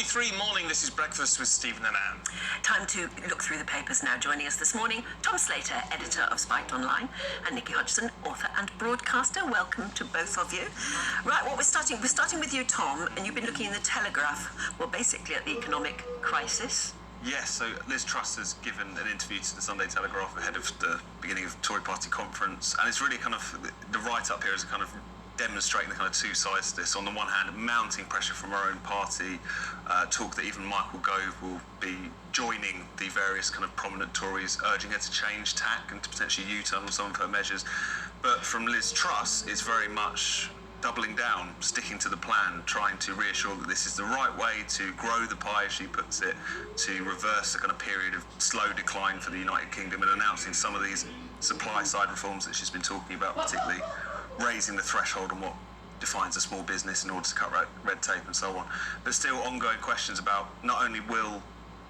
9:43 morning, this is Breakfast with Stephen and Anne. Time to look through the papers now. Joining us this morning, Tom Slater, editor of Spiked Online, and Nikki Hodgson, author and broadcaster. Welcome to both of you. Right, we're starting with you, Tom, and you've been looking in the Telegraph, well, basically at the economic crisis. Yes, so Liz Truss has given an interview to the Sunday Telegraph ahead of the beginning of the Tory party conference, and it's really kind of, the write-up here is kind of demonstrating the kind of two sides to this. On the one hand, mounting pressure from her own party, talk that even Michael Gove will be joining the various kind of prominent Tories, urging her to change tack and to potentially U-turn on some of her measures. But from Liz Truss, it's very much doubling down, sticking to the plan, trying to reassure that this is the right way to grow the pie, as she puts it, to reverse the kind of period of slow decline for the United Kingdom, and announcing some of these supply-side reforms that she's been talking about, particularly raising the threshold on what defines a small business in order to cut red tape and so on. But still ongoing questions about not only will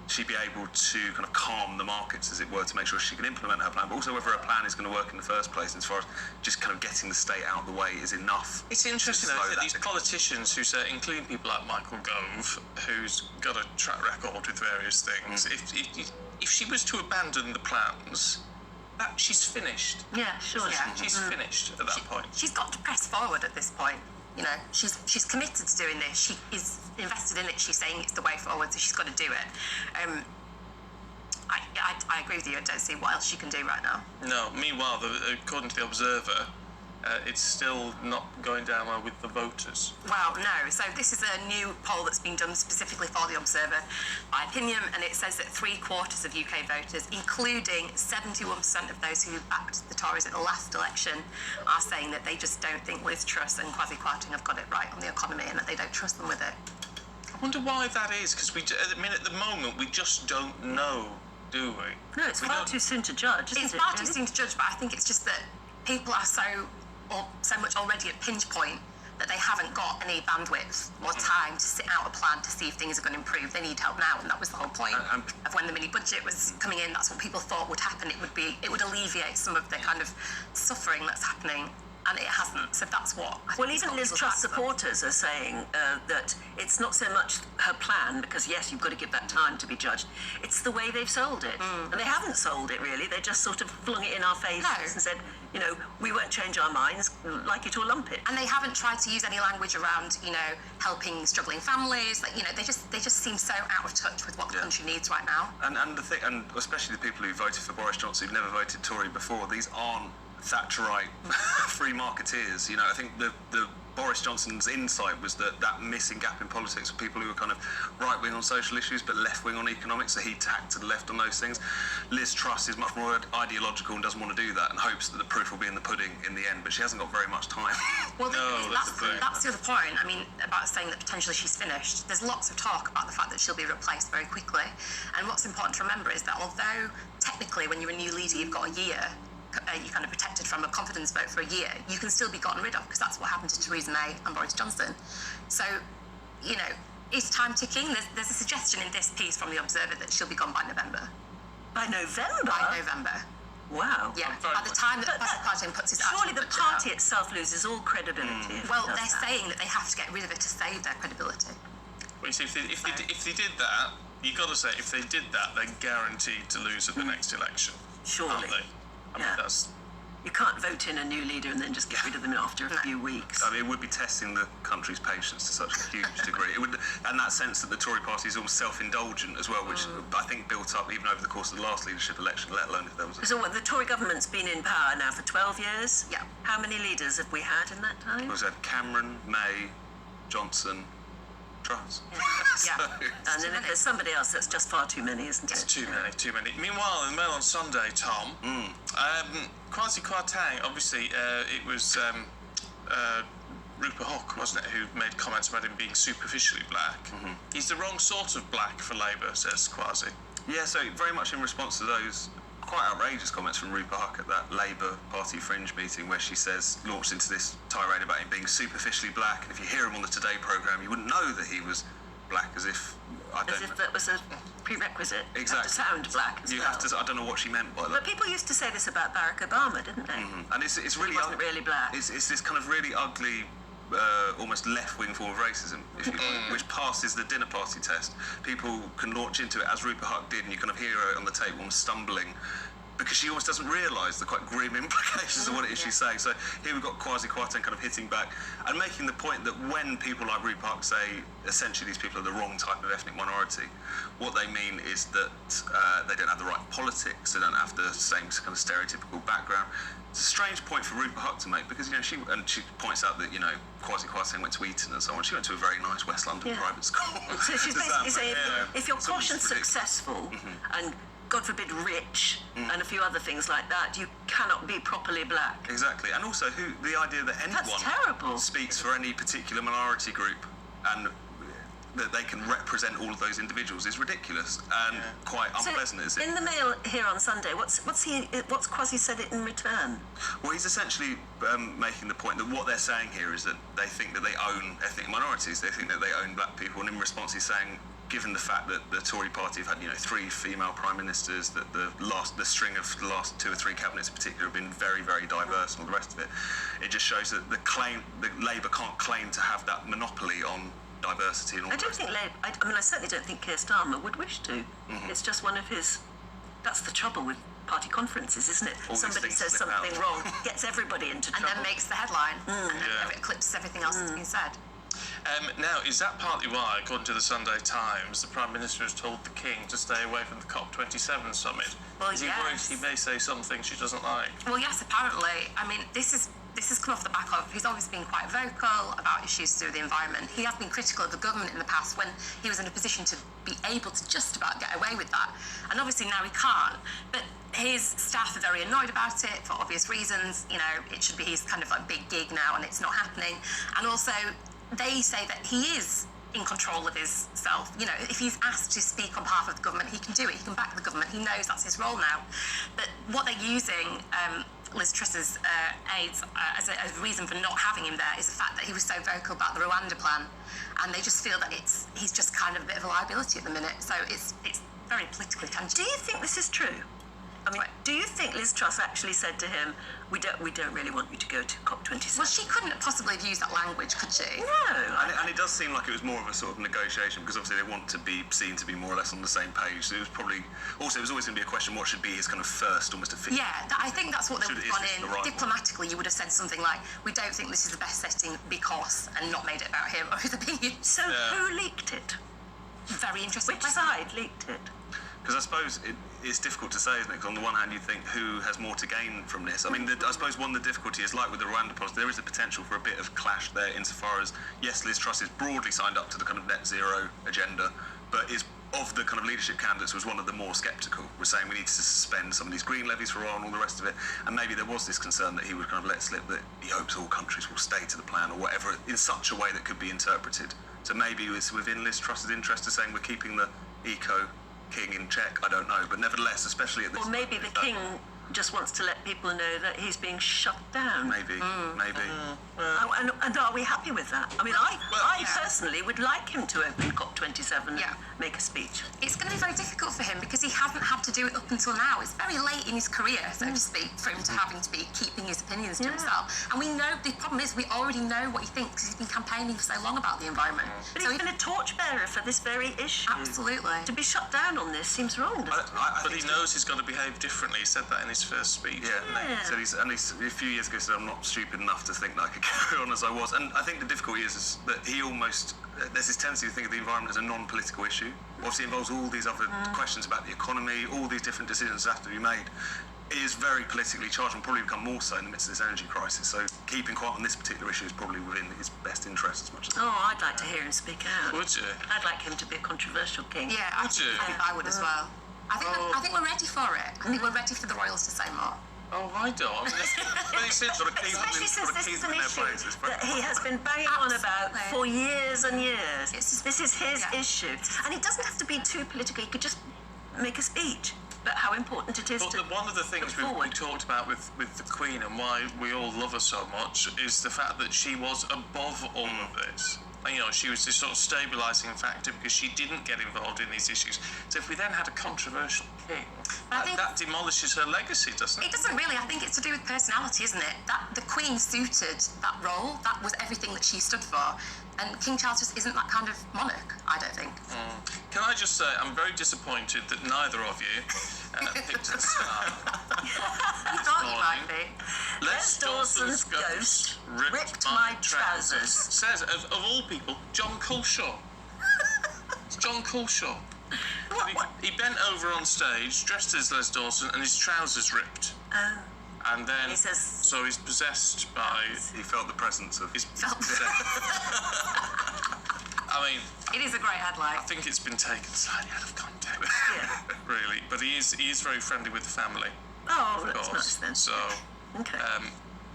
she be able to kind of calm the markets, as it were, to make sure she can implement her plan, but also whether her plan is going to work in the first place, as far as just kind of getting the state out of the way is enough. It's interesting though that these politicians who say, including people like Michael Gove, who's got a track record with various things, if she was to abandon the plans, that she's finished. Yeah, sure. Yeah. She's finished at that point. She's got to press forward at this point. You know, she's committed to doing this. She is invested in it. She's saying it's the way forward, so she's got to do it. I agree with you. I don't see what else she can do right now. No. Meanwhile, according to the Observer, it's still not going down well with the voters. Well, no. So this is a new poll that's been done specifically for the Observer by Opinion, and it says that 3/4 of UK voters, including 71% of those who backed the Tories at the last election, are saying that they just don't think Liz Truss and Kwasi Kwarteng have got it right on the economy, and that they don't trust them with it. I wonder why that is, because at the moment we just don't know, do we? No, it's far too soon to judge, isn't it? It's far too soon to judge, but I think it's just that people are so much already at pinch point that they haven't got any bandwidth or time to sit out a plan to see if things are going to improve. They need help now, and that was the whole point of when the mini budget was coming in. That's what people thought would happen. It would alleviate some of the kind of suffering that's happening, and it hasn't. So that's what. Well, even Liz Truss supporters are saying that it's not so much her plan, because yes, you've got to give that time to be judged. It's the way they've sold it, and they haven't sold it really. They just sort of flung it in our faces and said, you know, we won't change our minds, like it or lump it. And they haven't tried to use any language around, you know, helping struggling families. Like, you know, they just seem so out of touch with what the country needs right now. And the thing, and especially the people who voted for Boris Johnson, who've never voted Tory before, these aren't Thatcherite free marketeers. You know, I think the Boris Johnson's insight was that missing gap in politics were people who were kind of right-wing on social issues but left-wing on economics, so he tacked to the left on those things. Liz Truss is much more ideological and doesn't want to do that, and hopes that the proof will be in the pudding in the end, but she hasn't got very much time. Well, that's the other point. I mean, about saying that potentially she's finished. There's lots of talk about the fact that she'll be replaced very quickly, and what's important to remember is that although technically when you're a new leader you've got a year, you're kind of protected from a confidence vote for a year, you can still be gotten rid of, because that's what happened to Theresa May and Boris Johnson. So, you know, is time ticking? There's a suggestion in this piece from the Observer that she'll be gone by November. By November? By November. Wow. Yeah, by the time that Kwasi Kwarteng puts his surely the party itself loses all credibility. Well, they're saying that they have to get rid of it to save their credibility. Well, you see, if they did that, you've got to say, if they did that, they're guaranteed to lose at the next election. Surely. Aren't they? I mean, you can't vote in a new leader and then just get rid of them after a few weeks. I mean, it would be testing the country's patience to such a huge degree. It would, and that sense that the Tory party is almost self-indulgent as well, which I think built up even over the course of the last leadership election, let alone if there was So the Tory government's been in power now for 12 years? Yeah. How many leaders have we had in that time? We've had Cameron, May, Johnson, Truss. Yeah. And then if there's somebody else, that's just far too many, isn't it? It's too many. Meanwhile, in the Mail on Sunday, Tom, Kwasi Kwarteng, obviously, it was Rupert Hook, wasn't it, who made comments about him being superficially black. He's the wrong sort of black for Labour, says Kwasi. Yeah, so very much in response to those quite outrageous comments from Rupert Hook at that Labour Party fringe meeting, where she launched into this tirade about him being superficially black, and if you hear him on the Today programme, you wouldn't know that he was black, as if that was a prerequisite. Exactly. You have to sound black as well. I don't know what she meant by that. But people used to say this about Barack Obama, didn't they? And it's really he wasn't really black. It's this kind of really ugly almost left-wing form of racism, if you like, which passes the dinner party test. People can launch into it, as Rupert Huck did, and you kind of hear her on the tape almost stumbling, because she almost doesn't realise the quite grim implications of what it is she's saying. So here we've got Kwasi Kwarteng kind of hitting back and making the point that when people like Rupert Huck say essentially these people are the wrong type of ethnic minority, what they mean is that they don't have the right politics, they don't have the same kind of stereotypical background. It's a strange point for Rupert Huck to make, because she points out that Kwasi Kwarteng went to Eton and so on. She went to a very nice West London private school. So she's basically saying if you're posh and successful and God forbid rich and a few other things like that, you cannot be properly black. Exactly, and also the idea that anyone speaks for any particular minority group and that they can represent all of those individuals is ridiculous and quite unpleasant, is it? In the Mail here on Sunday, what's Kwasi said it in return? Well, he's essentially making the point that what they're saying here is that they think that they own ethnic minorities, they think that they own black people, and in response he's saying, given the fact that the Tory party have had 3 female prime ministers, that the string of the last 2 or 3 cabinets in particular have been very, very diverse, and all the rest of it, it just shows that Labour can't claim to have that monopoly on diversity and all. I certainly don't think Keir Starmer would wish to. It's just one of his. That's the trouble with party conferences, isn't it? Somebody says something wrong, gets everybody into trouble, and then makes the headline, and then it eclipses everything else that's been said. Now, is that partly why, according to the Sunday Times, the Prime Minister has told the King to stay away from the COP27 summit? Well, is he worried he may say something she doesn't like? Well, yes, apparently. I mean, this has come off the back of, he's always been quite vocal about issues to do with the environment. He has been critical of the government in the past when he was in a position to be able to just about get away with that. And obviously now he can't. But his staff are very annoyed about it for obvious reasons. It should be his kind of like big gig now and it's not happening. And also, they say that he is in control of his self. If he's asked to speak on behalf of the government, he can do it. He can back the government. He knows that's his role now. But what they're using Liz Truss's aides as a reason for not having him there is the fact that he was so vocal about the Rwanda plan, and they just feel that he's just kind of a bit of a liability at the minute. So it's very politically tangent. Do you think this is true? I mean, do you think Liz Truss actually said to him, we don't really want you to go to COP27? Well, she couldn't possibly have used that language, could she? No. And it does seem like it was more of a sort of negotiation, because obviously they want to be seen to be more or less on the same page. So it was probably... Also, it was always going to be a question, what should be his kind of first, almost official... Yeah, I think that's what they would have gone in. Diplomatically, you would have said something like, we don't think this is the best setting because, and not made it about him or his opinion. So who leaked it? Very interesting. Which side leaked it? Because I suppose it's difficult to say, isn't it? Because on the one hand, you think who has more to gain from this. I mean, I suppose one of the difficulty is, like with the Rwanda policy, there is a potential for a bit of clash there insofar as, yes, Liz Truss is broadly signed up to the kind of net zero agenda, but is of the kind of leadership candidates was one of the more sceptical. We're saying we need to suspend some of these green levies for a while and all the rest of it. And maybe there was this concern that he would kind of let slip that he hopes all countries will stay to the plan or whatever in such a way that could be interpreted. So maybe it's within Liz Truss's interest to saying we're keeping the eco King in check, I don't know, but nevertheless, especially at this... Or maybe the King just wants to let people know that he's being shut down. Maybe. And are we happy with that? I mean, I personally would like him to open COP27 and make a speech. It's going to be very difficult for him because he hasn't had to do it up until now. It's very late in his career, so to speak, for him to having to be keeping his opinions to himself. And we know, the problem is we already know what he thinks because he's been campaigning for so long about the environment. But he's been a torchbearer for this very issue. Absolutely. To be shut down on this seems wrong. But he knows he's got to behave differently. He said that in his first speech. So a few years ago said, I'm not stupid enough to think that I could carry on as I was. And I think the difficulty is that he almost... There's this tendency to think of the environment as a non-political issue. Obviously, it involves all these other questions about the economy, all these different decisions that have to be made. It is very politically charged and probably become more so in the midst of this energy crisis. So keeping quiet on this particular issue is probably within his best interest as much as... Oh, I'd like to hear him speak out. Would you? I'd like him to be a controversial king. Yeah, I think I would as well. I think we're ready for it. I think we're ready for the royals to say more. Oh, I don't. Especially since this is an issue that he has been banging on about for years and years. This is his issue. And it doesn't have to be too political. He could just make a speech. But how important it is one of the things we talked about with the Queen and why we all love her so much is the fact that she was above all of this. You know, she was this sort of stabilising factor because she didn't get involved in these issues. So if we then had a controversial king, that demolishes her legacy, doesn't it? It doesn't really. I think it's to do with personality, isn't it? That the Queen suited that role. That was everything that she stood for. And King Charles just isn't that kind of monarch, I don't think. Can I just say, I'm very disappointed that neither of you picked a star. You thought you might be. Les Dawson's ghost ripped my trousers. Says, of all people, John Culshaw. It's John Culshaw. He bent over on stage, dressed as Les Dawson, and his trousers ripped. Oh. And then, He says- so he's possessed by... He felt the presence of. I mean, It is a great headline. I think it's been taken slightly out of context, Yeah. really. But he is very friendly with the family, Oh, of that's course. nice then. So, Okay.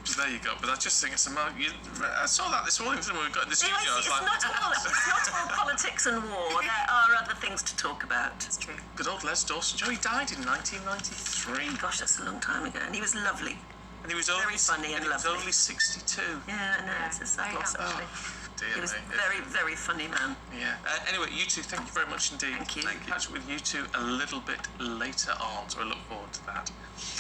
so there you go. But I just think it's a I saw that this morning, didn't we? We got in the studio. Anyway, I was it's like, not all politics and war. There are other things to talk about. It's true. good old Les Dawson. Joe, he died in 1993. Gosh, that's a long time ago. And he was lovely. And he was Very only, funny and he was lovely. only 62. Yeah, I know. It's a sad loss, Oh, actually. Dear He was me. a very, very funny man. Yeah. Anyway, you two, thank you very much indeed. Thank you. Catch up with you two a little bit later on, so I look forward to that.